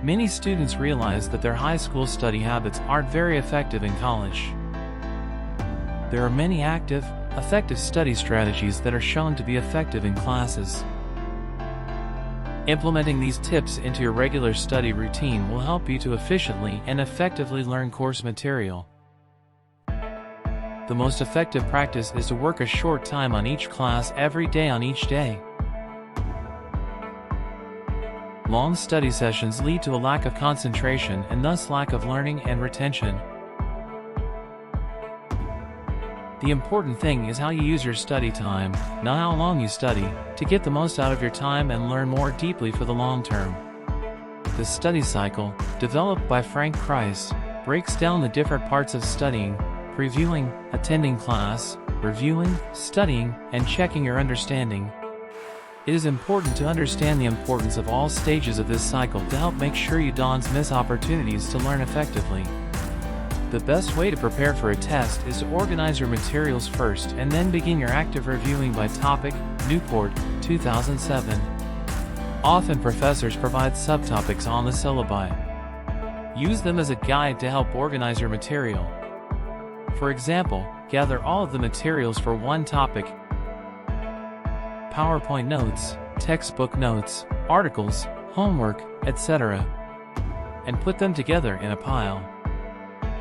Many students realize that their high school study habits aren't very effective in college. There are many active, effective study strategies that are shown to be effective in classes. Implementing these tips into your regular study routine will help you to efficiently and effectively learn course material. The most effective practice is to work a short time on each class every day on each day. Long study sessions lead to a lack of concentration and thus lack of learning and retention. The important thing is how you use your study time, not how long you study, to get the most out of your time and learn more deeply for the long term. The study cycle, developed by Frank Price, breaks down the different parts of studying: previewing, attending class, reviewing, studying, and checking your understanding. It is important to understand the importance of all stages of this cycle to help make sure you don't miss opportunities to learn effectively. The best way to prepare for a test is to organize your materials first and then begin your active reviewing by topic. Newport, 2007. Often professors provide subtopics on the syllabi. Use them as a guide to help organize your material. For example, gather all of the materials for one topic: PowerPoint notes, textbook notes, articles, homework, etc., and put them together in a pile.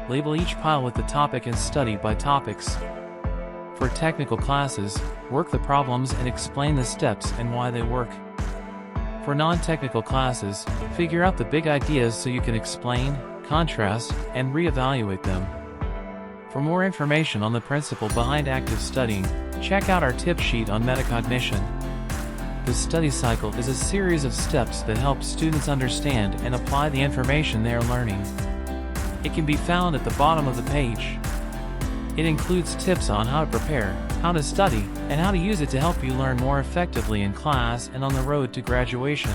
Label each pile with the topic and study by topics. For technical classes, work the problems and explain the steps and why they work. For non-technical classes, figure out the big ideas so you can explain, contrast, and re-evaluate them. For more information on the principle behind active studying, check out our tip sheet on metacognition. The study cycle is a series of steps that help students understand and apply the information they are learning. It can be found at the bottom of the page. It includes tips on how to prepare, how to study, and how to use it to help you learn more effectively in class and on the road to graduation.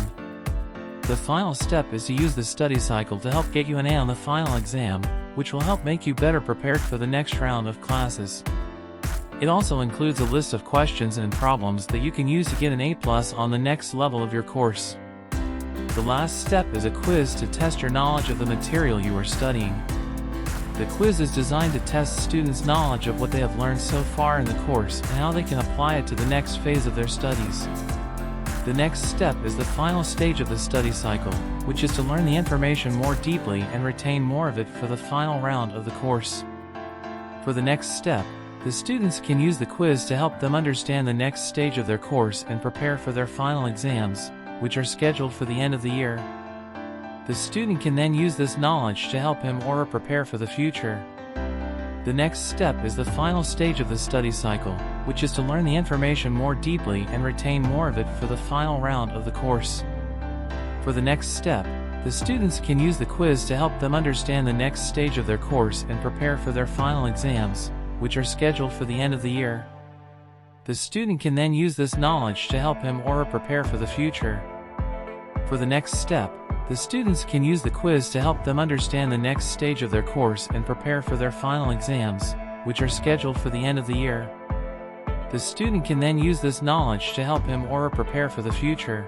The final step is to use the study cycle to help get you an A on the final exam, which will help make you better prepared for the next round of classes. It also includes a list of questions and problems that you can use to get an A+ on the next level of your course. The last step is a quiz to test your knowledge of the material you are studying. The quiz is designed to test students' knowledge of what they have learned so far in the course and how they can apply it to the next phase of their studies. The next step is the final stage of the study cycle, which is to learn the information more deeply and retain more of it for the final round of the course. For the next step, the students can use the quiz to help them understand the next stage of their course and prepare for their final exams, which are scheduled for the end of the year. The student can then use this knowledge to help him or her prepare for the future. The next step is the final stage of the study cycle, which is to learn the information more deeply and retain more of it for the final round of the course. For the next step, the students can use the quiz to help them understand the next stage of their course and prepare for their final exams, which are scheduled for the end of the year. The student can then use this knowledge to help him or her prepare for the future. For the next step, the students can use the quiz to help them understand the next stage of their course and prepare for their final exams, which are scheduled for the end of the year. The student can then use this knowledge to help him or her prepare for the future.